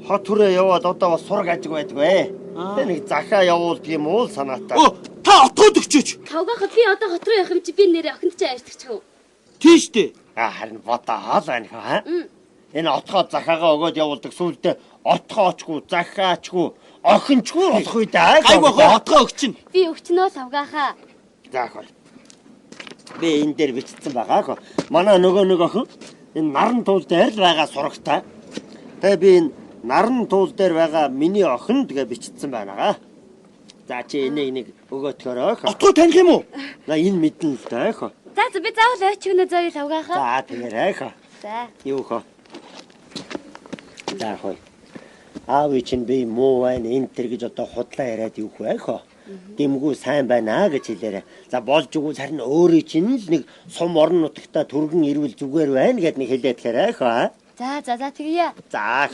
хот хүрээ яваад одоо бас сураг ажиг байдгүй. Тэ нэг захаа явуулдаг юм уу санаатай. Та отгоод өгчөөч. Тавгахад би одоо хот руу явах юм чи би нэрээ охинд чи арьдагч уу? Тийш дээ. Харин бодоод байна хаа. Энэ отгоо захаагаа өгөөд явуулдаг сүлдээ отгоочгүй, захаачгүй, охинчгүй болох үү даа. Айгуу отгоо өгчин. Би өгчнөө тавгахаа. Заахаа. Би энэ дээр бичсэн байгаа. Манай нөгөө охин энэ наран туул дээр л байгаа сурагтай. Тэгээ би энэ наран туул дээр байгаа миний охин тэгээ бичсэн байна. За чи энийг өгөөтгөрөө. Отгоо таних юм уу? Энэ мэдэн л даа. За би заавал ойч өгнө зөө тавгахаа. За тэгээрэй. За. Юу хөө. За хөө. Аав чинь би муу байна энэ төр гэж одоо худлаа яриад юу вэ хөө. Дэмгүй сайн байна гэж хэлээрэ. За болж өгвөл харин өөрөө чинь л нэг сум орон нутагта түргэн ирвэл зүгээр байна гэд нэг хэлээд хэрэг хөө. За тэгье. За.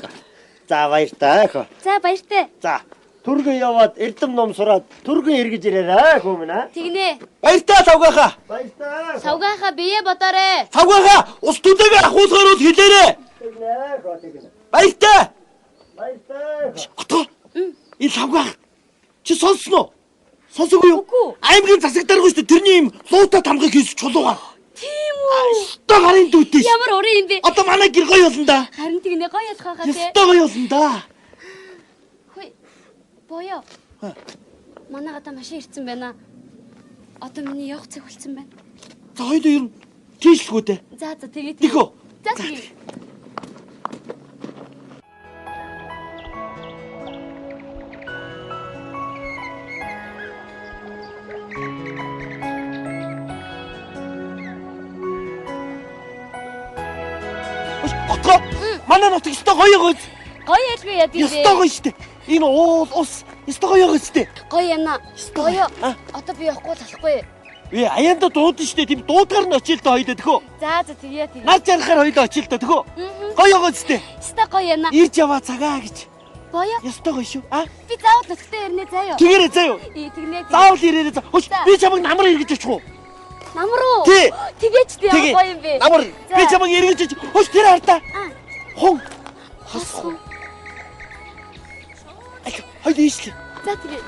За баяртай хөө. За баяртай. За түргэн яваад эрдэм ном сураад түргэн эргэж ирээрэй хүмүүнэ. Тэгнэ. Баяртай Савгахаа. Баяртай. Савгахаа бие бодоорой. Савгахаа ус төдөөгөө ахуулахаар бол хэлээрэ. Тэгнэ. Баяртай. Баяртай. Отгоо. Энэ Савгах. Чи сонссон уу? Сонсоогүй юу? Аймгийн засаг дарга шүү дээ. Тэрний юм луута тамгыг хийс чулуугаар. Тийм үү? Өстө гарын дүүтэй. Ямар урын юм бэ? Одоо манай гэр гоё болно да. Харин тэгнэ гоё болох хаа тий. Өстө гоё болно да. Хөөе. Боёо. Манай гадаа машин ирсэн байна. Одоо миний явах цаг болсон байна. За хоёул ер нь тийшлгүй дээ. За тэгээ. Тэхөө. За тэгээ. Отгоо. Манай нутаг өстө гоё гоё. Гоё ялгүй яд юм бэ? Өстө гоё штэ. Энэ ус өстө гоё штэ. Гоё юм аа. Боёо. Одоо би явахгүй талахгүй. Аяанда дууд штэ. Тийм дуудгаар нь очил та хоёул тэхөө. За тэгээ. Нар жарахаар хоёул очил та тэхөө. Гоё штэ. Өстө гоё юм аа. Ирж яваа цагаа гэж. Боёо. Өстө гоё шүү. Би заавал нутагтаа ирнэ заяа. Тэгэрэй заяа. Тэгнэ. Заавал ирээрэй заа. Хөөе би чамайг намар эргэж очих уу? Намар уу? Тий. Тэгээч тий гоё юм бэ. Намар. Би чамайг эргэж очих. Хөөе тэр хартаа. Хон. Хасхуу. Хайд ийшлээ. За тэгээ.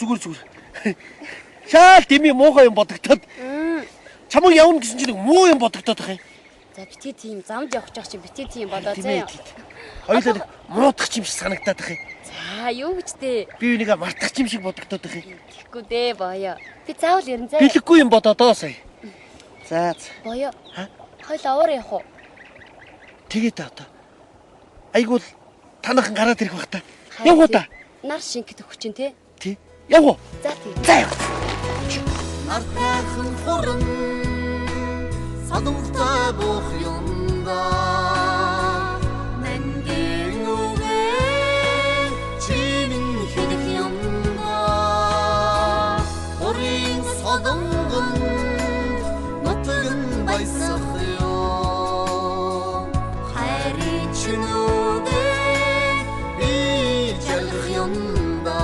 Зүгээр. Шаал дими муухай юм бодогдоод. Чамайг явна гэсэн чинь муу юм бодогдоод байгаа юм. За битээ тийм замд явах гэж чинь битээ тийм болоо заяа. Хоёулаа муудах юм шиг санагдаад байгаа юм. За юу гэж дээ? Би энийг мартах юм шиг бодогдоод байгаа юм. Тэгэхгүй дээ боёо. Би заавал ирнэ заяа. Билэггүй юм бодоодоо сая. За. Боёо. Хоёул аваар явах уу? Тэгээ та одоо. Айгуул танахан гараад ирэх бах та. Явуу та. Нар шингэт өгч чинь тий. Тий. Явуу. За тий. За яв. Нартайхан хуран садамтай буух юмда нэнгийн үгээр чиний хэлэх юмда хорийн садамган нутган баясах юм хайрын чинүүгээр би жалгах юмда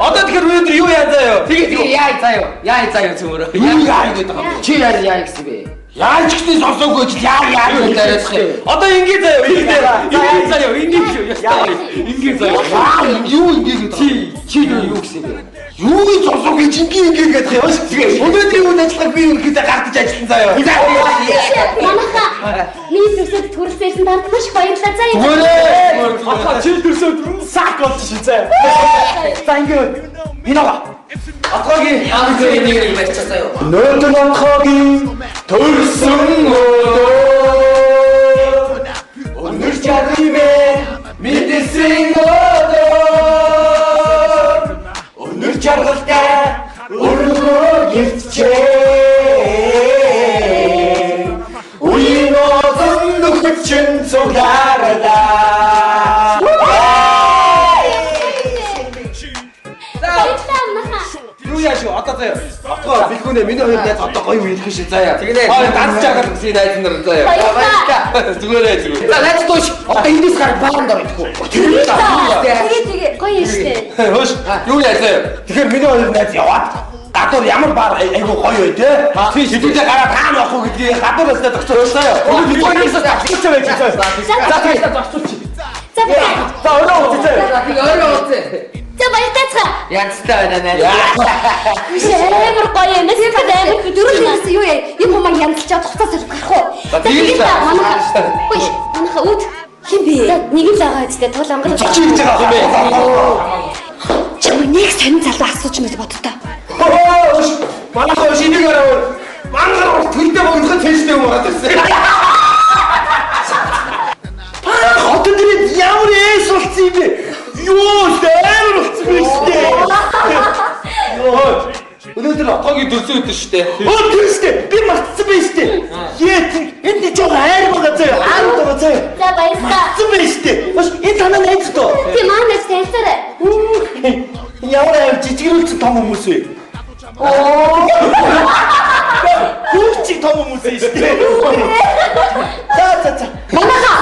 Одоо тэгэхээр өнөөдөр юу яа заяа? Тэгээ яа заяа цөмөрөө. Юу яа гэдэг юм? Чи яа гэсэн бэ? Яаж ч гэсэн сонсоогүй ч яа Яриадах юм. Одоо ингэ заяа. Ингэ заяа. Ингэ заяа. Юу ингэ гэдэг? Чи юу гэсэн бэ? Юу гэж сонсоогүй ч ингэ гэдэг юм. Тэгээ өнөөдрийн үйл ажиллагааг би ерөөхдөө гардаж ажилласан заяа. Манайха нийт төсөд төрөлцсөн танд маш баярлалаа заяа. Гөрөө. Хатаа чи төрсөд сак болчихсон заяа. За ингэ. Минага. Атгагийн Яагаад нэг барьчихсан юу? Нөөдөн онхогийн төрсөн өдөр өнөр чаргимэ мэдсэн өдөр өнөр чаргалтай өргөө гэрчээ үеийн одон нөхчин цуглаардаа. Юу яаш юу одоо заяа. Отгоо бэлгүүнэ миний хоёр найз одоо гоё юм хэлэх шээ заяа. Тэгнэ. Данс чагаад гэсэн найз нар заяа. Баярлалаа. Зүгээрээ зүг. За найз дууш. Одоо эндээс гар баан дор идэхгүй. Тэгээ гоё юм штэ. Хөөш юу яа заяа. Тэгэхээр миний хоёр найз яваад гадуур ямар баар айгу гоё бай тээ. Тийм шидүүдэд гараад хаана явах уу гэдгийг гадуур өстө тогтоож заяа. Би өөрөөсөө тагчиж байж заяа. За тийм зогсооч. За ороо үзээ. Тэгээ өөрөө үзээ. За баярлалаа. Янцтай байна найз. Биш амар гоё юм. Тэгээд амар дөрөв юу яа? Юм уу янзлж чад хуцаас гарах уу? Тэгээд манайха үд хин бэ? Нэг л байгаа үстэй тул амгал. Чи гэж байгаа юм бэ? Чамд нэг сонин залуу асууж мэт бодтоо. Манайхаа шинийг араа. Мангар төрдөө богдоход тэнцтэй юм болоод ирсэн. Хотод ирээд ямар эс болцсон юм бэ? Юу амар болцсон бэ штэ. Йоо. Өнөөдөр отгоогийн төрсөн өдөр штэ. Тэр штэ. Би мартсан бэ штэ. Энд нэг жоо хайр байгаа заяа. Аав байгаа заяа. За баярлалаа. Мартсан бэ штэ. Бас энэ танаа найз тоо. Тийм манайс танилцаарай. Ямар аим жижигрүүлсэн том хүмүүс вэ? Хүүчиг том хүмүүс ээ шүү дээ. За. Манайха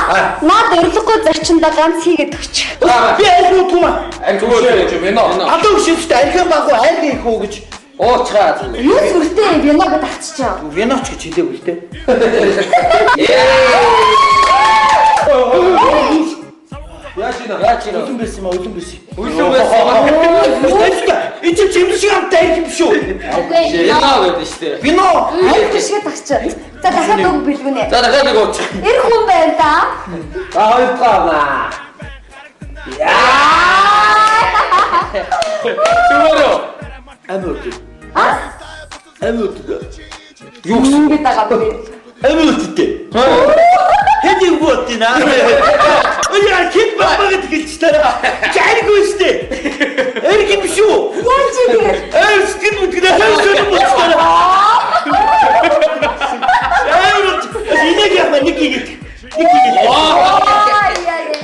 наад өрлөггүй зарчиндаа ганц хийгээд өгч. Би аль руу түмэ? Зүгээр ч юм ээ. Одоо өшөөстэй архин багуу аль их хөө гэж. Уучраад. Юу зүртэй виногод авчичаа. Виноч гэж хэлээгүй л дээ. Яаж ийн? Үлэн байсан юм. Үлэн байсан. Энд чи чимэр шиг амтай юм биш үү? Яа гэдэг штэ. Вино. Аль тишгээ тагчаа. За дахиад үг бэлгүнэ. За дахиад нэг ууч. Эр хүн байна да. За хоёр таа. Чүмэрөө. Амт. Юу ингэ тагаа бэ? Амттэй. Хэдий боотина. Яа кит бабагт гэлчтэй. Чайгүй штэ. Эрг юм шүү. Яа чи тэгээ? Скин үтгэдэ хайшгүй мөчтэй. Энийг яг нэг хийгээд.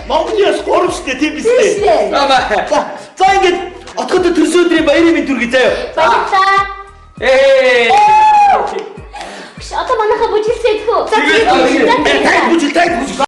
Монголиас горомжтой тийм биз дээ. За ингэж отгод төрсөн өдрийн баярын мэнд түргий заяа. Баярлалаа. Ээ. Одоо манайха бүжгэлцээ идэх үү? За Тайг бүжил.